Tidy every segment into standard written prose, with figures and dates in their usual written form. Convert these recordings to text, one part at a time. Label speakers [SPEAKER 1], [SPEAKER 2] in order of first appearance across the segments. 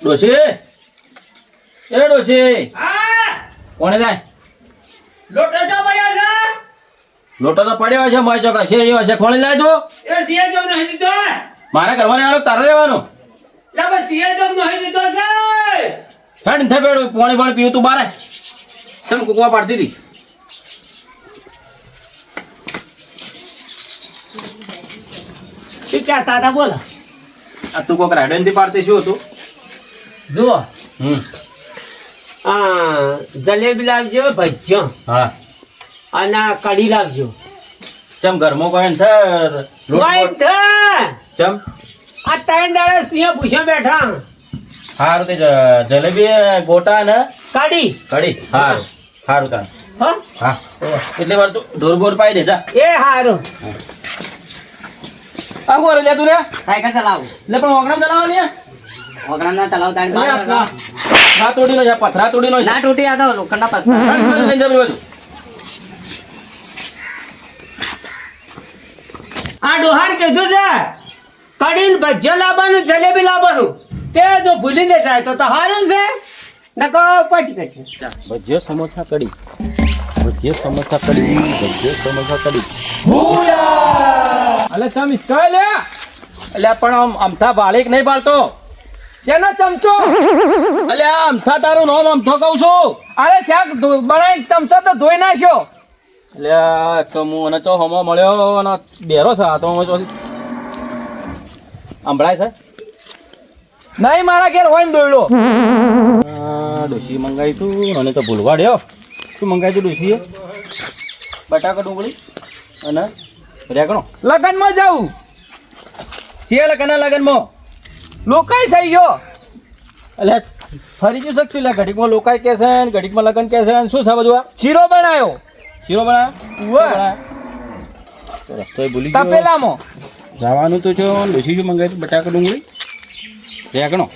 [SPEAKER 1] ડોશી એ ડોશી
[SPEAKER 2] હા
[SPEAKER 1] કોણે જાય
[SPEAKER 2] લોટો જો પડ્યો છે
[SPEAKER 1] લોટો તો પડ્યો છે મોય ચોકા છે એ હશે કોણે લાય તું
[SPEAKER 2] એ સીએ જો નહીં દીધો
[SPEAKER 1] મારા ઘરવાને આલો તારે રહેવાનું
[SPEAKER 2] લા બસ સીએ જો નહીં દીધો છે
[SPEAKER 1] હેડ થે બેડું પાણી પીવું તું બારે તને કુકવા પાડતી હતી
[SPEAKER 2] ઈ ક્યાં તાતા બોલ
[SPEAKER 1] આ તું કોક રાડન થી પાડતી શું હતું
[SPEAKER 2] જુઓ
[SPEAKER 1] હમ
[SPEAKER 2] જલેબી લાવજો ભજીયો
[SPEAKER 1] હા
[SPEAKER 2] અને કઢી લાવજો
[SPEAKER 1] ચમ ઘરમાં કોઈ ને
[SPEAKER 2] વાઈટ છે
[SPEAKER 1] ચમ
[SPEAKER 2] આ ત્રણ દાડા સિંહ પૂછ્યા બેઠા
[SPEAKER 1] હારું તે જલેબી ગોટા ને
[SPEAKER 2] કઢી
[SPEAKER 1] કઢી હારું હારું તાન
[SPEAKER 2] હા
[SPEAKER 1] હા એટલે વાર તું ઢોર બોર પાઈ દે જા
[SPEAKER 2] એ હારું
[SPEAKER 1] આ કોર લે તું લે
[SPEAKER 3] સાયકલ ચલાવું
[SPEAKER 1] લે પણ ઓગણામ ચલાવવાની હે
[SPEAKER 3] ઓગણાના ચલાવતા
[SPEAKER 1] લે પથરા તોડીનો છે પથરા તોડીનો છે
[SPEAKER 3] ના તૂટી આ તો લોખંડના પથરા
[SPEAKER 1] લઈને જબરી બાજુ
[SPEAKER 2] આ ડોહાર કીધું છે કઢી ને ભજીયો લાવવાનું જલેબી લાવવાનું તે જો ભૂલીને જાય તો હારું છે નકો પટી કચે
[SPEAKER 1] ભજીયો સમોસા કઢી ભજીયો સમોસા કઢી ભજીયો સમોસા કઢી
[SPEAKER 4] અલે ચમ ઇસ્કા લે
[SPEAKER 1] એટલે પણ આમ અમથા બાળીક નહીં બાળતો
[SPEAKER 4] જેનો ચમચો
[SPEAKER 1] એટલે આ અમથા તારું નામ અમથો કહું છું
[SPEAKER 4] અરે શાક બનાવી ચમચો તો ધોઈ નાખ્યો
[SPEAKER 1] એટલે આ તો હું અને ચો હમો મળ્યો અને બેરો છે આ તો હું સંભળાય છે
[SPEAKER 4] નહીં મારા ઘેર હોય ને દોયડો
[SPEAKER 1] ડોસી મંગાવી તું અને તો ભૂલવાડ્યો શું મંગાવી તું ડોસીએ બટાકા ડુંગળી અને રેગણો
[SPEAKER 4] લગનમાં જાઉં
[SPEAKER 1] છે લગનના લગનમાં
[SPEAKER 4] લોકાઈ થઈ ગયો
[SPEAKER 1] એટલે ફરી ગયું શકશું એટલે ઘડીકમાં લોકાય કે છે ને ઘડીકમાં લગન કે છે ને શું છે બધું આ
[SPEAKER 4] શીરો બનાવ્યો
[SPEAKER 1] શીરો બનાવ્યો રસ્તો ભૂલી ગયો
[SPEAKER 4] તપેલામાં
[SPEAKER 1] જવાનું તો છો ડોસી શું મંગાવી બટાકા ડુંગળી રેગણો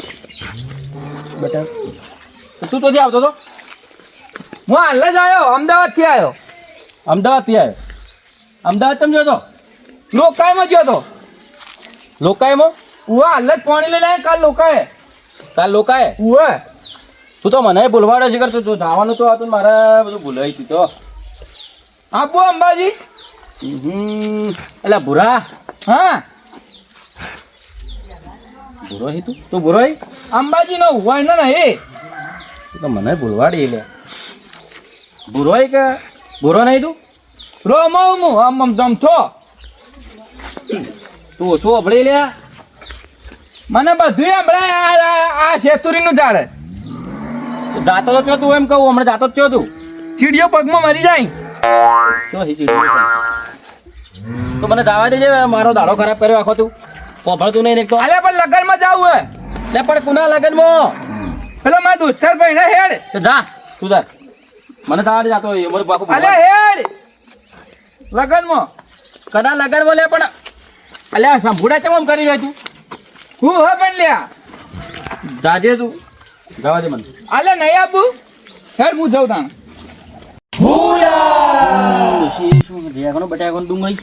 [SPEAKER 1] બટાકા તું તો આવતો હતો
[SPEAKER 4] હું હાલ જ આવ્યો અમદાવાદથી આવ્યો
[SPEAKER 1] અમદાવાદથી આવ્યો અમદાવાદ સમજો તો
[SPEAKER 4] લોકાઈમાં ગયો તો
[SPEAKER 1] લોકાયમાં
[SPEAKER 4] હું હાલ જ પાણી લઈ લાવ્યો કાલ લોકાએ
[SPEAKER 1] કાલ લોકાય
[SPEAKER 4] ઉવે
[SPEAKER 1] તું તો મને બોલવાડે છે કરતો તું જવાનું તો હતું મારે બધું ભૂલાઈ ગયું તો
[SPEAKER 4] આપો અંબાજી
[SPEAKER 1] એટલે ભૂરા
[SPEAKER 4] હા
[SPEAKER 1] ભૂરો હી તું ભૂરો હી
[SPEAKER 4] અંબાજી નો હોય ને નહીં
[SPEAKER 1] તું તો મને બોલવાડી લે ભૂરો હી કે ભૂરો નહીં તું
[SPEAKER 4] રોમો હું આમ ધમથો
[SPEAKER 1] તું ઓછું અભળી લે
[SPEAKER 4] મને બધું હમણાં આ શેતુરીનું ઝાડ
[SPEAKER 1] જાતો તો છો તું એમ કહું હમણાં જાતો જ છો તું
[SPEAKER 4] ચીડિયો પગમાં મરી જાય
[SPEAKER 1] તો મને દાવા દેજે મારો દાડો ખરાબ કર્યો આખો તું પોભળતું નહીં એક તો
[SPEAKER 4] અલે પણ લગનમાં જાવું હે
[SPEAKER 1] લે પણ કુના લગનમાં
[SPEAKER 4] પેલો મારા દોસ્તાર ભાઈ હેડ
[SPEAKER 1] તો જા તું જા મને દાવા દે જાતો હોય મારું બાપુ
[SPEAKER 4] અલે હેડ લગનમાં
[SPEAKER 1] કના લગનમાં લે પણ અલ્યા સંભુડા કેમ આમ કરી રહ્યા તું
[SPEAKER 4] હું હે પણ લ્યા
[SPEAKER 1] જાજે તું જવા દે મને
[SPEAKER 4] અલે નહીં આપું હેડ હું જાઉં તાણ
[SPEAKER 1] રેગણો બટાકાનો ડુંગળી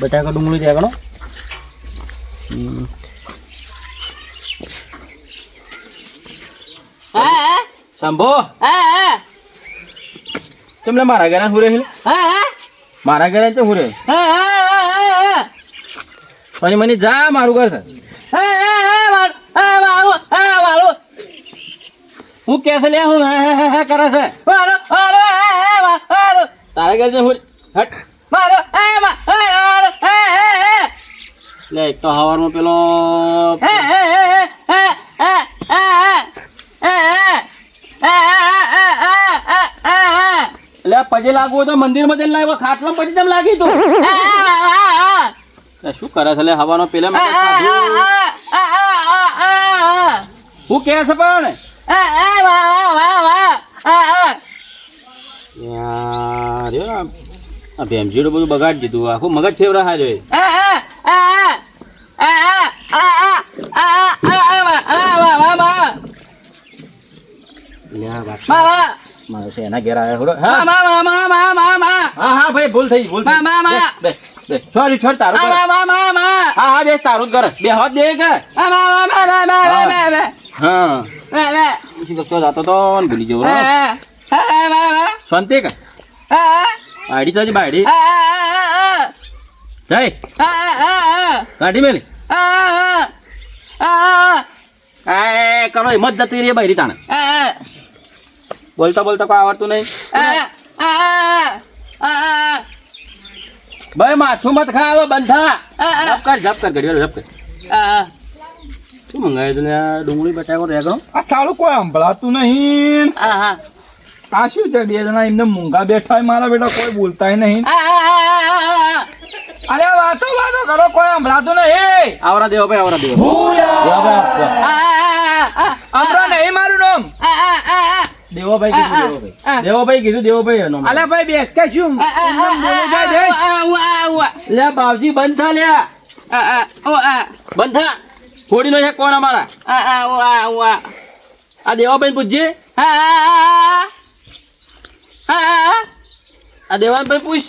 [SPEAKER 1] બટાકા ડુંગળી રેગણો સંભો કેમ લે મારા ઘરે હુરે મારા ઘરે છે હુરે પછી મને જા મારું ઘર છે હું કે છે લે હું કરે છે તારા ઘર છે હુરે હટ લે એક તો હવારમાં પેલો એટલે પજે લાગવું તો મંદિર માં જઈને લાવ્યો ખાટલો પછી તેમ લાગી તું શું કરે છે લે હવાનો પેલા હું કે છે પણ યાર આ ભેમજીડું બધું બગાડી દીધું આખું મગજ ફેવરા હાજો મારો છે એના ઘેર આવ્યા થોડો હા હા ભાઈ ભૂલ થઈ સોરી છોડ તારું હા બેસ તારું જ કરે બે હાથ દે કે હા પછી તો જાતો તો ને ભૂલી જવો શાંતિ કે આડી તો હજી બાયડી જય કાઢી મેલી એ કરો હિંમત જતી રહી બાયડી તાણે બોલતા બોલતા કોઈ આવડતું નહીં ભાઈ માથું મત ખાવ બંધા જપ કર ઘડી જપ કર શું મંગાવ્યું તું આ ડુંગળી બટાકો રેગો
[SPEAKER 4] આ સાલું કોઈ સંભળાતું નહીં આ શું છે બે જણા એમને મૂંગા બેઠા હોય મારા બેટા કોઈ બોલતાય નહીં અરે વાતો કરો કોઈ સંભળાતું નહીં
[SPEAKER 1] આવરા દેવો ભાઈ આવરા દેવો
[SPEAKER 4] હમણાં નહીં મારું નામ
[SPEAKER 1] દેવોભાઈ કીધું દેવોભાઈ કીધું દેવોભાઈ એનો
[SPEAKER 4] અલે ભાઈ બેસ કે શું
[SPEAKER 1] લે બાવજી બંધ થા લે બંધ થા થોડી નો છે કોણ અમારા આ દેવાભાઈ પૂછજે આ દેવાભાઈ પૂછ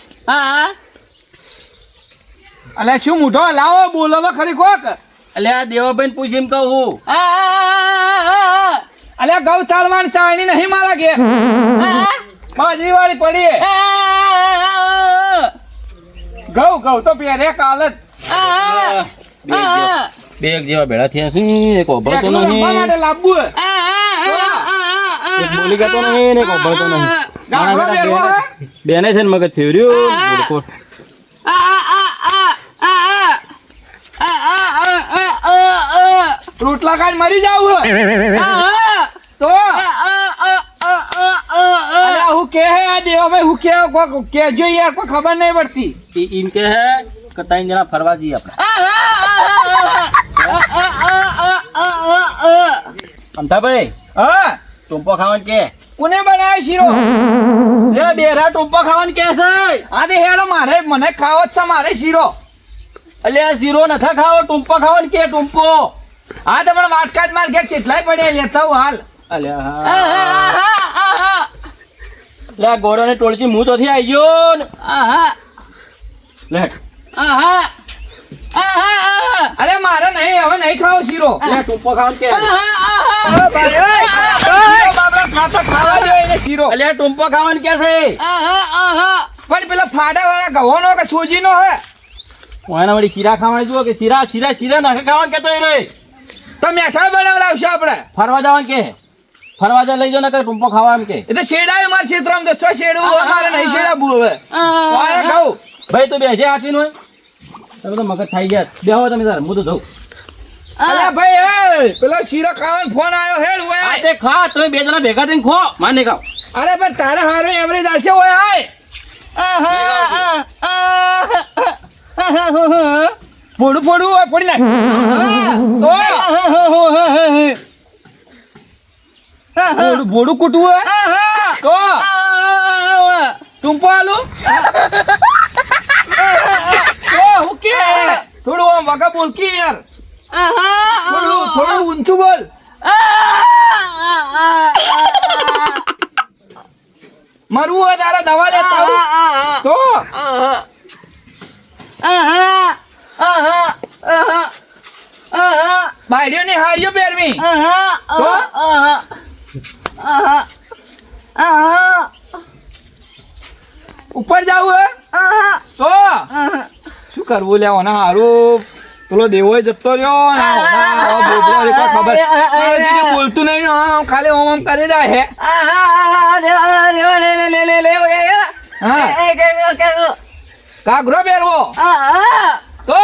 [SPEAKER 4] અલે શું મૂઢો લાવો બોલો ખરી કોક
[SPEAKER 1] એટલે આ દેવાભાઈ પૂછ એમ કહું હું
[SPEAKER 4] અલે ગૌ ચાલવાની ચાવણી નહીં મારા ઘેર બાજરી વાળી પડી ગૌ તો પહેરે કાલત
[SPEAKER 1] બે એક જેવા ભેળા થયા છે એક ઓભળતો નહીં
[SPEAKER 4] માટે લાવવું
[SPEAKER 1] એક બોલી ગતો નહીં ને એક ઓભળતો નહીં બેને છે ને મગજ ફેર્યું
[SPEAKER 4] રોટલા ખાઈ મરી જાવ તો હું કે હે આ દેવાભાઈ હું કે કેજો યાર કોઈ ખબર નહીં પડતી
[SPEAKER 1] એમ કે હે કે ત્રણ જણા ફરવા જઈએ આપણે અમથાભાઈ
[SPEAKER 4] હા
[SPEAKER 1] ટૂંપો ખાવાનું કે
[SPEAKER 4] કોને બનાવ્યો શીરો
[SPEAKER 1] લે બેરા ટૂંપો ખાવાનું કે છે
[SPEAKER 4] આ દે હેડો મારે મને ખાવો જ છે મારે શીરો
[SPEAKER 1] અલે આ શીરો નથા ખાવો ટૂંપો ખાવાનું કે ટૂંપો
[SPEAKER 4] હા તો પણ વાટકાટ માર ઘેર ચેટલાય પડે લેતા હું હાલ
[SPEAKER 1] અલે લે ગોળો ને ટોળચી હું તો થી આવી ગયો ને લે
[SPEAKER 4] અરે મારે નહીં હવે નહીં ખાવો શીરો
[SPEAKER 1] લે ટૂંપો ખાવાનું કે
[SPEAKER 4] ખાવા દો એને શીરો
[SPEAKER 1] અલે ટૂંપો ખાવાનું કે છે
[SPEAKER 4] પણ પેલા ફાડા વાળા ઘઉંનો કે સોજીનો હે
[SPEAKER 1] એના વળી શીરા ખાવાનું જુઓ કે શીરા નાખે ખાવાનું કેતો એ રે
[SPEAKER 4] તો મેઠા બનાવડાવશે આપણે
[SPEAKER 1] ફરવા જવાનું કે ફરવા જા લઈ જાઓ ને કે ટૂંપો ખાવા એમ કે
[SPEAKER 4] એ તો શેડાયું મારે ક્ષેત્રમાં તો છો શેડવું અમારે નહીં શેડાવું હવે વારે કહું
[SPEAKER 1] ભાઈ તું બેસે આસીન હોય તમે તો મગજ થઈ ગયા બેહો તમે તાર હું તો જઉં
[SPEAKER 4] અલ્યા ભાઈ એ પેલા શીરો ખાવાનો ફોન આવ્યો હેડ
[SPEAKER 1] આ
[SPEAKER 4] ઓય
[SPEAKER 1] તે ખા તમે બે જણા ભેગા થઈને ખો માર નહીં ખાવ
[SPEAKER 4] અરે પણ તારે હારો એવરેજ આવશે ઓય આય ફોડું હોય ફોડી નાખ ભોડું કૂટવું હોય તો ટૂંપો આલુ હું કે થોડું આમ વગા બોલ કે યાર થોડું ઊંચું બોલ મરવું હોય તારા દવા લેતા આવું તો બાયડીઓ ની હારીઓ પહેરવી તો ઉપર જાવું હે તો શું કરવું લેવો ના હારું પેલો દેવો જતો રહ્યો ખબર બોલતું નહીં ખાલી ઓમ કરી જાય હે કાગરો પહેરવો તો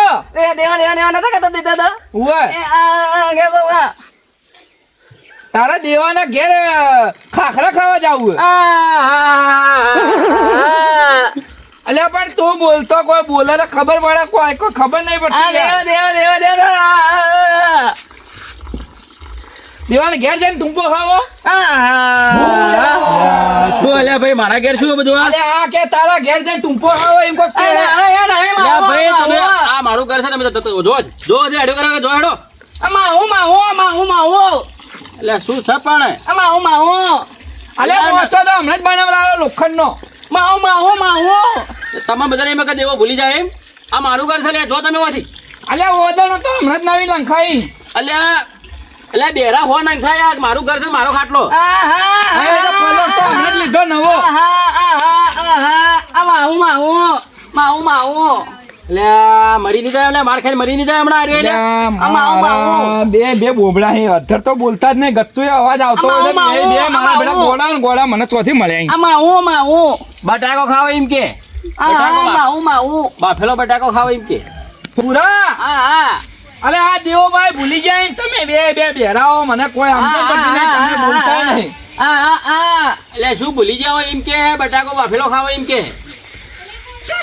[SPEAKER 4] તારા દેવાના ઘેર ખાખરા ખાવા જાવું અલ્યા પણ તું બોલતો કોઈ બોલે ને ખબર પડે કોઈ ખબર નહીં પડતી દેવાને ઘેર જઈને ટૂંપો ખાવો
[SPEAKER 1] શું અલ્યા ભાઈ મારા ઘેર શું બધું
[SPEAKER 4] આ કે તારા ઘેર જઈને ટૂંપો ખાવો એમ કોઈ
[SPEAKER 1] ભાઈ તમે આ મારું ઘર છે તમે જો હેડો કરો જો હેડો એટલે શું છે પણ
[SPEAKER 4] અલ્યા પહોંચો તો હમણાં જ બનાવડાવ્યો લોખંડનો
[SPEAKER 1] તમે બધા એમાં દેવો ભૂલી જાય એમ આ મારું ઘર છે લે જો તમે ઓથી
[SPEAKER 4] અલ્યા ઓદો તો હમણાં જ નવી લંખાઈ
[SPEAKER 1] અલ્યા એટલે બેરા હો નાખ થાય યાર, મારું ઘર છે મારો ખાટલો.
[SPEAKER 4] હવે તો પલંગ તો હમણાં જ લીધો નવો.
[SPEAKER 1] એટલે આ મરી નહીં જાય, એટલે માર ખાઈને મરી નહીં જાય હમણાં આ રહ્યો એટલે.
[SPEAKER 4] મારા બે બોબડા હે અધર તો બોલતા જ નહીં, ગત્તુએ અવાજ આવતો હોય એટલે બે મારા બેટા ગોળા ને ગોળા મને ચોથી મળ્યા અહીં.
[SPEAKER 1] બટાકો ખાવા એમ કે, બાફેલો બટાકો ખાવા એમ કે.
[SPEAKER 4] પૂરા અરે આ દેવોભાઈ ભૂલી જાય ને તમે બે બેરાઓ, મને કોઈ સમજણ પડતી નહીં, તમે બોલતા નહીં.
[SPEAKER 1] એટલે શું ભૂલી જાવ એમ કે, બટાકો બાફેલો ખાવા એમ કે.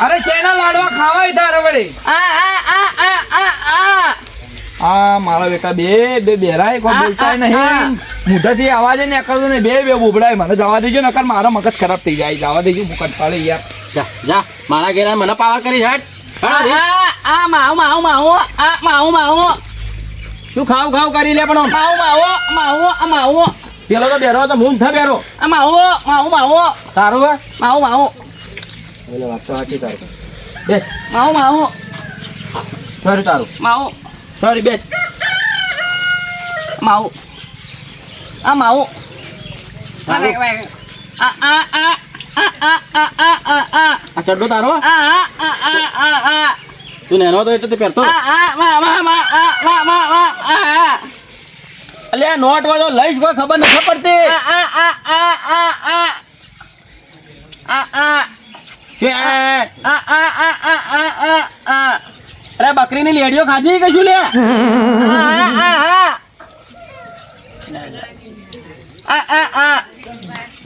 [SPEAKER 4] અરે શેના લાડવા ખાવાય તારે વળી. આ મારા બેટા બે બેરાય કોઈ બોલતા નહીં, મોઢાથી અવાજ નહીં નીકળતો ને, બે બોબડાય. મને જવા દેજો નકર મારો મગજ ખરાબ થઈ જાય. જવા દેજો મુકટ પાડે યાર.
[SPEAKER 1] જા જા મારા ઘેર મને પાવર કરી હાટ. શું ખાવ ખાવ કરી લે પણ પેલો તો બેરો તો હું થા બેરો તારું હે? એટલે વાત તો સાચી તારી. બે સોરી તારું સોરી બે આ ચડ્ડો તારો તું નેનો તો એટલે તે પહેરતો અલ્યા નોટ વાળો લઈશ કોઈ ખબર નથી પડતી અરે બકરીની લેડીઓ ખાધી કે શું લે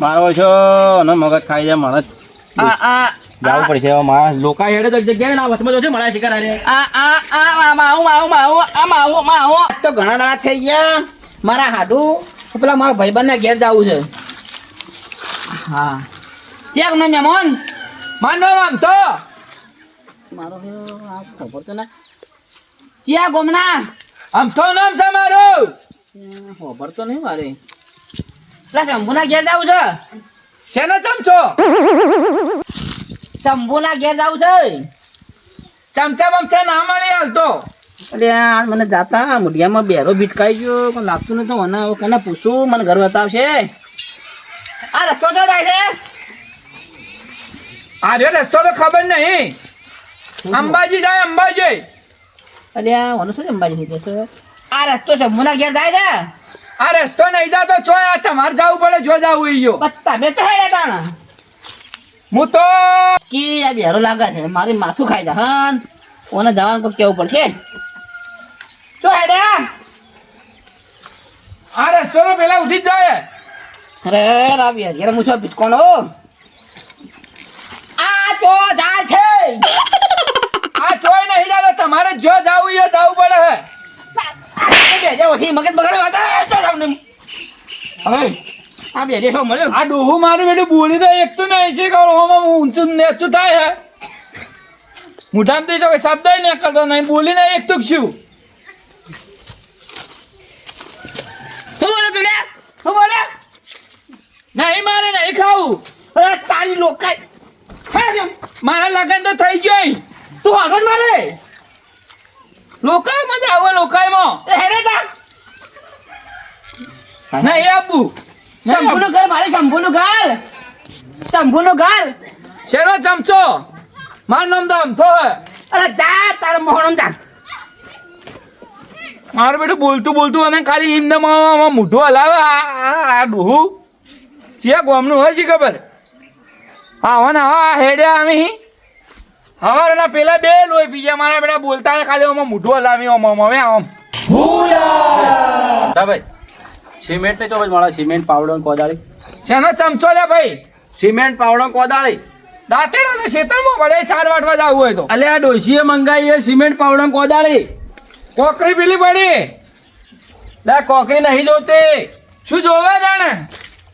[SPEAKER 1] મારો છો મગજ ખાઈ જાય માણસ જવું પડશે હવે મારા લોકો હેડે તો જગ્યાએ ના વચમાં જો છે મારા શિકાર આરે
[SPEAKER 3] તો ઘણા દાડા થઈ ગયા મારા હાડું પેલા મારા ભાઈબંધના ઘેર જવું છે. હા ક્યાંક ના મહેમાન
[SPEAKER 4] માનો આમ તો
[SPEAKER 3] મારો ખબર તો ના ક્યાં ગોમના
[SPEAKER 4] આમ તો નામ છે મારું.
[SPEAKER 3] ખબર તો નહીં મારે પેલા શંભુના ઘેર જવું છે.
[SPEAKER 4] શેનો ચમચો?
[SPEAKER 3] શંભુના ઘેર જવું છે.
[SPEAKER 4] ચમચા બમચા ના મળી હાલતો.
[SPEAKER 3] અરે આ મને જાતા મુઢિયામાં બેરો બીટકાઈ ગયો પણ લાગતું નહીં તો મને કોને પૂછું મને ઘર બતાવશે. આ રસ્તો તો જાય છે.
[SPEAKER 4] આ રસ્તો તો ખબર નહીં. અંબાજી જાય અંબાજી.
[SPEAKER 3] અરે આ ઓનો શું અંબાજી થઈ જશે. આ રસ્તો શંભુના ઘેર જાય છે.
[SPEAKER 4] આ રસ્તો નહીં જાતો ચોય તમારે જવું પડે જો જવું એ ગયો.
[SPEAKER 3] બસ તમે તો હેડે તાણ
[SPEAKER 4] હું તો
[SPEAKER 3] કે આ બેરો લાગે છે મારી માથું ખાઈ જા હા ઓને જવાનું કોઈ કેવું પડશે. તો હેડે
[SPEAKER 4] આ રસ્તો તો પેલા ઉઠી જ જાય.
[SPEAKER 3] અરે રાવી ઘેર મૂછો બીટકોનો આ તો જાય છે.
[SPEAKER 4] આ ચોય નહીં જાતો તમારે જો જવું એ જવું પડે હે.
[SPEAKER 3] બેજે ઓથી મગજ બગાડે વાત તો જાવ ને હવે આ બેજે શું મળ્યો.
[SPEAKER 4] આ ડોહું મારું બેટું બોલી તો એક તો નહીં છે કે ઓમાં ઊંચું નેચું થાય હે. મોઢામાંથી તો કઈ શબ્દ નહીં કરતો નહીં બોલીને એક તો છું.
[SPEAKER 3] શું બોલે તું લે શું બોલે
[SPEAKER 4] નહીં મારે નહીં ખાવું.
[SPEAKER 3] અરે તારી લોકાઈ હેડ
[SPEAKER 4] મારા લગન તો થઈ ગયો અહીં.
[SPEAKER 3] તું આગળ મારે
[SPEAKER 4] લોકાઈમાં જ આવો લોકાઈમાં
[SPEAKER 3] હેડે જા
[SPEAKER 4] નહીં આપવું.
[SPEAKER 3] શંભુનું ઘર મારે શંભુનું ઘર શંભુનું ઘર
[SPEAKER 4] શેનો ચમચો? મારું નામ તો અમથો હે.
[SPEAKER 3] અરે જા તારો મોહણમ જા
[SPEAKER 4] મારું બેટું બોલતું બોલતું અને ખાલી એમને મોઢું હલાવે. આ ડોહું છે ગોમનું હોય છે ખબર. હા ને હા હેડ્યા અમે હવારના પેલા બે લોહી પીજા મારા બેટા બોલતા હતા ખાલી આમાં મોઢું હલાવી આમ હવે આમ.
[SPEAKER 1] ભાઈ સિમેન્ટ નહીં તો ભાઈ મારા સિમેન્ટ પાવડો ને કોદાળી.
[SPEAKER 4] શેનો ચમચો લે ભાઈ?
[SPEAKER 1] સિમેન્ટ પાવડો ને કોદાળી
[SPEAKER 4] દાંતેડો તો ખેતરમાં પડે 4 વાટવા જવું હોય તો.
[SPEAKER 1] અલે આ ડોશીએ મંગાવી છે સિમેન્ટ પાવડો ને કોદાળી.
[SPEAKER 4] કોકરી પેલી પડી
[SPEAKER 1] લે કોકરી નહીં જોતી.
[SPEAKER 4] શું જોવે જાણે?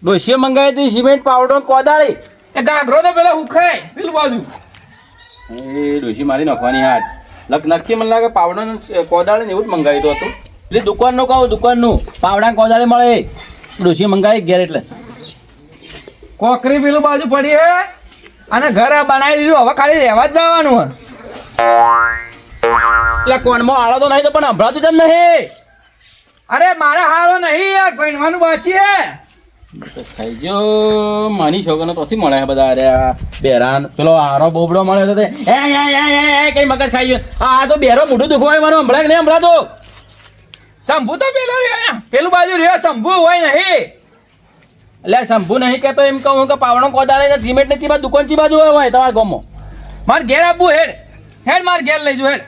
[SPEAKER 1] ડોશીએ મંગાવી હતી સિમેન્ટ પાવડો ને કોદાળી.
[SPEAKER 4] એ ગાઘરો તો પેલા હુખાય પેલું બાજુ.
[SPEAKER 1] એ ડોશી મારી નાખવાની હાથ નક્કી મને લાગે પાવડો ને કોદાળી ને એવું જ મંગાવ્યું હતું. એટલે દુકાનનું કહું દુકાનનું પાવડા ને કોદાળી મળે. ડોશી મંગાવી ઘેર એટલે
[SPEAKER 4] કોકરી પેલું બાજુ પડી હે અને ઘર બનાવી દીધું. હવે ખાલી રહેવા જ જવાનું હે.
[SPEAKER 1] એટલે કોણમાં આળો તો નહીં તો પણ સંભળાતું જેમ નહીં.
[SPEAKER 4] અરે મારે હારો નહીં યાર પૈણવાનું બાકી હે
[SPEAKER 1] ખાઈ ગયો માની છોકરો તોથી મળે છે બધા અરે આ બેરાન પેલો હારો બોબડો મળ્યો તો તે કઈ મગજ ખાઈ ગયો આ તો બેરો મોઢું દુખવાય મારો હમણાં કે નહીં હમણાં તો
[SPEAKER 4] શંભુ તો પેલું બાજુ રહ્યો શંભુ હોય નહીં
[SPEAKER 1] એટલે શંભુ નહીં કહેતો એમ કહું કે પાવડો કોદાળે ને સિમેન્ટ ની ચીબા દુકાન ચી બાજુ હોય તમારા ગામમાં
[SPEAKER 4] મારે ઘેર આપવું હેડ હેડ મારે ઘેર લઈ જો હેડ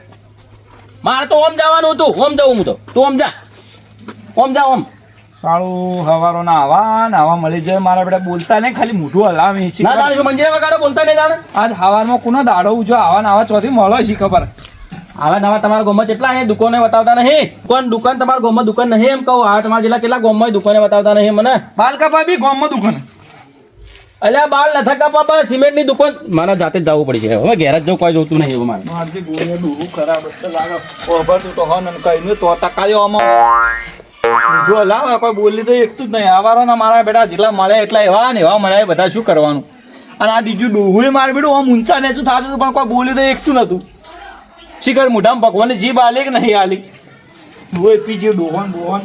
[SPEAKER 1] મારે તો ઓમ જવાનું હતું ઓમ જવું હું તો તું ઓમ જા ઓમ
[SPEAKER 4] સારું હવારો ના આવા મળી જાય મારા બેટા બોલતા નહીં ખાલી મોઢું હલાવી છે
[SPEAKER 1] ના તારે મંદિરે વગાડો બોલતા નહીં તાણે
[SPEAKER 4] આજ હવારમાં કોનો દાડો ઉજો આવા ચોથી મળે છે ખબર
[SPEAKER 1] આવા નવા તમારા ગામમાં કેટલા અહીંયા દુકાને બતાવતા નહીં દુકાન તમારા ગામમાં દુકાન નહીં એમ કહું આ તમારા જેટલા કેટલા ગામમાં દુકાને બતાવતા નહીં મને
[SPEAKER 4] બાલ કપા બી ગામમાં દુકાન
[SPEAKER 1] અલ્યા બાલ નથી કાપા સિમેન્ટ ની દુકાન મારા જાતે જ જવું પડશે હવે ઘેર જ જવું કોઈ જોતું નહીં એવું મારે
[SPEAKER 4] મારથી ગોળીઓ ડૂબું ખરાબ જ લાગે ઓભર તું તો હન કઈ તો તકાળ્યો આમાં જો લાવ કોઈ બોલી તો એકતું જ નહીં આવારોના મારા બેટા જેટલા મળે એટલા એવા ને એવા મળે બધા શું કરવાનું અને આ બીજું ડોહુએ મારે બેડું આમ ઊંચા ને શું થતું હતું પણ કોઈ બોલી તો એકતું નતું શિખર મોઢામાં ભગવાનની જીભ આલી કે નહીં આલી ડોહે પીજે ડોહન બોહન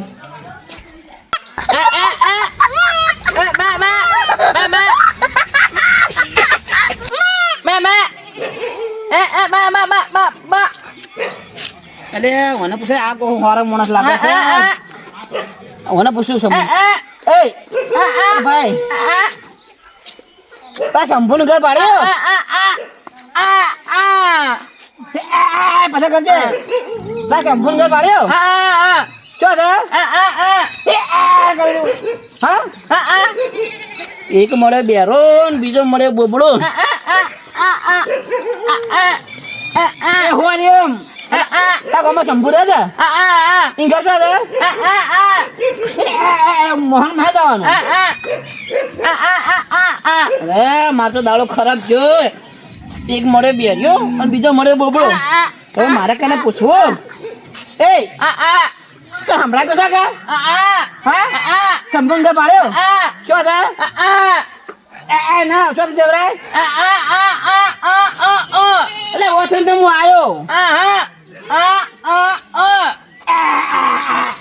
[SPEAKER 3] અલે મને પૂછે આ કો હોરા માણસ લાગે છે મને પૂછ્યું શંભુ એ ભાઈ તા શંભુ નું ઘર પાડ્યો પાછા કરજે તા શંભુ નું ઘર પાડ્યો ચો હા એક મળે બેરો ને બીજો મળે બોબડો હું એમ તા ગામમાં શંભુ રહે છે ઈ ઘર છે મોહન ના જવાનું અરે મારો તો દાડો ખરાબ થયો એક મળે બેરિયો અને બીજો મળે બોબડો હવે મારે કને પૂછવું એ તો હમણાં તો કે હા શંભુ ઘર પાડ્યો ક્યો છે ના શું દેવરાય એટલે ઓછું તો હું આવ્યો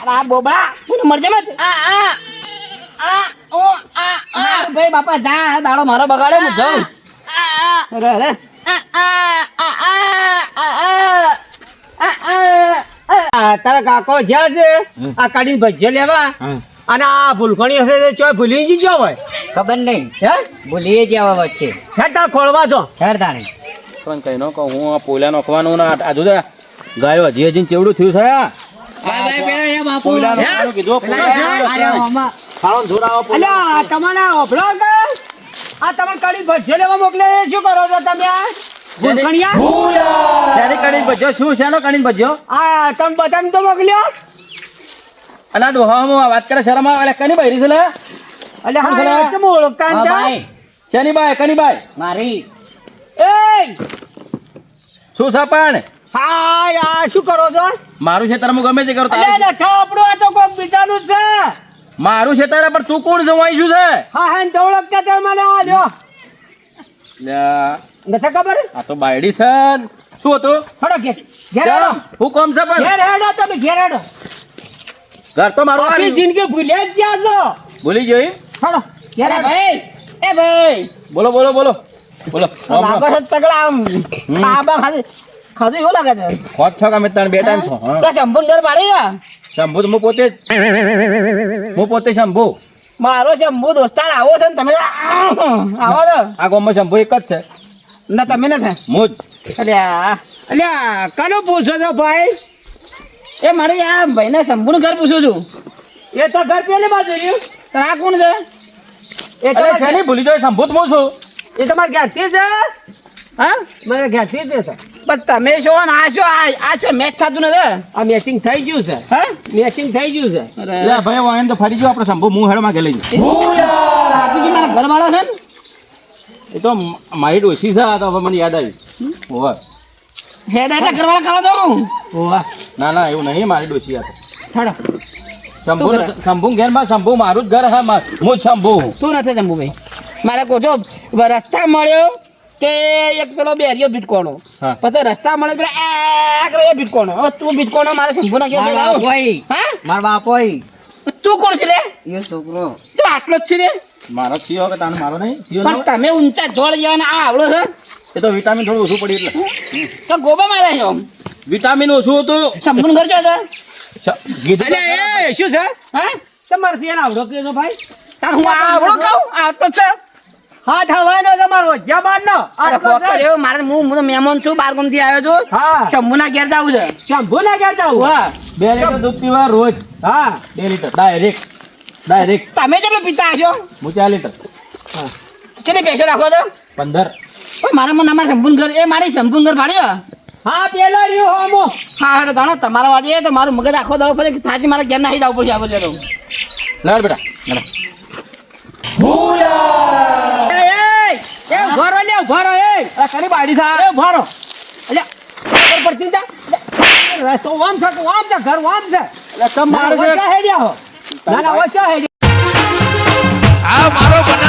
[SPEAKER 3] આ બોબડા હું મરજે મત ભાઈ બાપા જા દાડો મારો બગાડે હું જાઉં અરે
[SPEAKER 2] તારા કાકો જ્યાં છે આ કાઢીને ભજ્ય લેવા અને આ ભૂલકણી હશે તો ચોય ભૂલી જ ગયો હોય
[SPEAKER 3] ખબર નહીં
[SPEAKER 2] હે
[SPEAKER 3] ભૂલી જવા વચ્ચે
[SPEAKER 2] હે તાર ખોળવા છો
[SPEAKER 3] હેરદાણી
[SPEAKER 1] પણ કઈ નો કહું હું આ પોલા નોખવાનું ને આ જોજે ગાયો હજી ચેવડું થયું છે પોલા નોખવાનું કીધું ખાવાનું જોર આવો પોલા
[SPEAKER 2] અલ્યા તમારા ઓભળો કે આ તમે કાઢી ભજ્ય લેવા મોકલે શું કરો છો તમે આ ભૂલકણીયા
[SPEAKER 1] શેની કડીને ભજ્યો શું શેનો કડીને ભજ્યો
[SPEAKER 2] આ તમે બધાને તો મોકલ્યો
[SPEAKER 1] અને આ ડોહામાં વાત કરે શરમ આવે એટલે કની બૈરી છે લે
[SPEAKER 2] અલ્યા હા કેમ ઓળખાણ તા
[SPEAKER 1] શેની બાય કની બાય
[SPEAKER 3] મારી
[SPEAKER 2] એ
[SPEAKER 1] શું છે પણ
[SPEAKER 2] હા યા શું કરો છો
[SPEAKER 1] મારું ખેતર હું ગમે તે કરું
[SPEAKER 2] અલ્યા નથી આપણું આ તો કોક બીજાનું જ છે
[SPEAKER 1] મારું ખેતર પણ તું કોણ છે હું શું છે
[SPEAKER 2] હા હા તો ઓળખતા તે મને આલ્યો
[SPEAKER 1] લ્યા,
[SPEAKER 2] નથી ખબર
[SPEAKER 1] આ તો બાયડી છે શું હતું
[SPEAKER 2] હડો ઘેર ઘેર હેડો
[SPEAKER 1] હું કોમ છે પણ
[SPEAKER 2] ઘેર હેડો તમે ઘેર હેડો
[SPEAKER 1] ઘર તો મારું
[SPEAKER 2] આખી
[SPEAKER 1] આવ્યું.
[SPEAKER 2] જિંદગી ભૂલ્યા જ જ્યાં છો
[SPEAKER 1] ભૂલી ગઈ
[SPEAKER 2] હડો ઘેર હેડો
[SPEAKER 3] ભાઈ એ ભાઈ
[SPEAKER 1] બોલો બોલો બોલો બોલો
[SPEAKER 3] લાગો છે તગડા આમ ખાબા ખાધું ખાધું એવું લાગે છે
[SPEAKER 1] ખોટ છો કે અમે ત્રણ બે ટાઈમ છો હા.
[SPEAKER 3] પેલા શંભુ ઘર પાડી
[SPEAKER 1] શંભુ તો હું પોતે જ હું પોતે શંભુ
[SPEAKER 3] મારો શંભુ દોસ્તાર આવો છે ને તમે આવો તો
[SPEAKER 1] આ ગામમાં શંભુ એક જ છે
[SPEAKER 3] ના તમે નથી
[SPEAKER 1] હું જ
[SPEAKER 3] અલ્યા
[SPEAKER 2] અલ્યા કનો પૂછો છો ભાઈ
[SPEAKER 3] એ મારે આ ભાઈને શંભુનું ઘર પૂછું છું
[SPEAKER 2] એ તો ઘર પેલી બાજુ રહ્યું
[SPEAKER 3] તો આ કોણ છે
[SPEAKER 2] એ
[SPEAKER 1] અરે
[SPEAKER 2] તમારે
[SPEAKER 1] શેની ભૂલી જાય શંભુ તો હું છું
[SPEAKER 2] એ તમારે ઘેરથી છે
[SPEAKER 3] હા
[SPEAKER 2] મારે ઘેરથી જ છે
[SPEAKER 3] બસ તમે છો ને આ છો આ છો મેચ થતું નથી
[SPEAKER 2] આ મેચિંગ થઈ ગયું છે
[SPEAKER 3] હા
[SPEAKER 2] મેચિંગ થઈ ગયું છે
[SPEAKER 1] લે ભાઈ હવે એમ તો ફરી ગયો આપણે શંભુ હું હેડમાં ગયેલી
[SPEAKER 3] બાપુજી મારા ઘર વાળો છે ને
[SPEAKER 1] એ તો મારી ડોસી છે આ તો હવે મને યાદ આવી ઓહો
[SPEAKER 3] હેડ એટલે ઘર વાળા કરો તો
[SPEAKER 2] ઓવા
[SPEAKER 1] ના ના એવું નહીં મારી ડોસી આ તો
[SPEAKER 2] થડો
[SPEAKER 1] શંભુ શંભુ ઘેરમાં શંભુ મારું જ ઘર હા હું જ શંભુ
[SPEAKER 3] શું નથી શંભુભાઈ મારે કોજો રસ્તા મળ્યો કે એક પેલો બેરિયો ભીટકોણો
[SPEAKER 1] હા.
[SPEAKER 3] પછી રસ્તા મળે પેલા કરે એ ભીટકોનો હવે તું ભીટકોનો મારે શંભુના ઘેર લઈ આવો હા
[SPEAKER 2] મારા બાપો
[SPEAKER 3] તું કોણ છે લે
[SPEAKER 2] એ છોકરો
[SPEAKER 3] તો આટલો જ છે લે
[SPEAKER 1] મારો સીઓ કે તાનો મારો નહીં સીઓ
[SPEAKER 3] પણ તમે ઊંચા જોડ જવાના આ આવડો છે
[SPEAKER 1] એ તો વિટામિન થોડું ઓછું પડ્યું એટલે
[SPEAKER 3] તો ગોબા મારે છે આમ
[SPEAKER 1] વિટામિન ઓછું હતું
[SPEAKER 3] શંભુન ઘર જો છે
[SPEAKER 1] કીધું તો
[SPEAKER 2] એ શું છે
[SPEAKER 3] હા
[SPEAKER 2] તમારે સિયાને આવડો કહેજો ભાઈ
[SPEAKER 3] તાર હું આવડો કહું આટલો જ છે
[SPEAKER 2] હાથ હવાનો તમારો જબાનનો
[SPEAKER 3] અરે ફોકર એવો મારે હું તો મહેમાન છું બારગામ થી આવ્યો છું
[SPEAKER 2] હા
[SPEAKER 3] શંભુના ઘેર જાવું છે
[SPEAKER 2] શંભુ ના ઘેર જાવ
[SPEAKER 3] વાહ
[SPEAKER 1] 2 લીટર દૂધ પીવા રોજ
[SPEAKER 2] હા
[SPEAKER 1] 2 લીટર ડાયરેક્ટ
[SPEAKER 3] તમે કેટલો પીતા હશો
[SPEAKER 1] હું 4 લીટર
[SPEAKER 3] કેટલી પૈસો રાખો છો
[SPEAKER 1] 15
[SPEAKER 3] ઓય મારા મને અમારા શંભુન ઘર એ મારી શંભુન ઘર ભાડ્યો
[SPEAKER 2] હા પેલા રહ્યો હોમો
[SPEAKER 3] હા હેડો જાણો તમારા વાજે તો મારું મગજ આખો દાડો પછી થાકી મારા ઘેર નાખી જવું પડશે આગળ જતો
[SPEAKER 1] લડ બેટા લડ
[SPEAKER 2] એ ભરો લે ભરો એ
[SPEAKER 1] કની બાડી સા
[SPEAKER 2] એ ભરો અલ્યા ખબર પડતી જા તો ઓમ છે ઘર ઓમ છે
[SPEAKER 1] એટલે તમ મારે
[SPEAKER 2] ઓછા હેડ્યા હો ના ઓછા હેડ્યા
[SPEAKER 5] આ મારો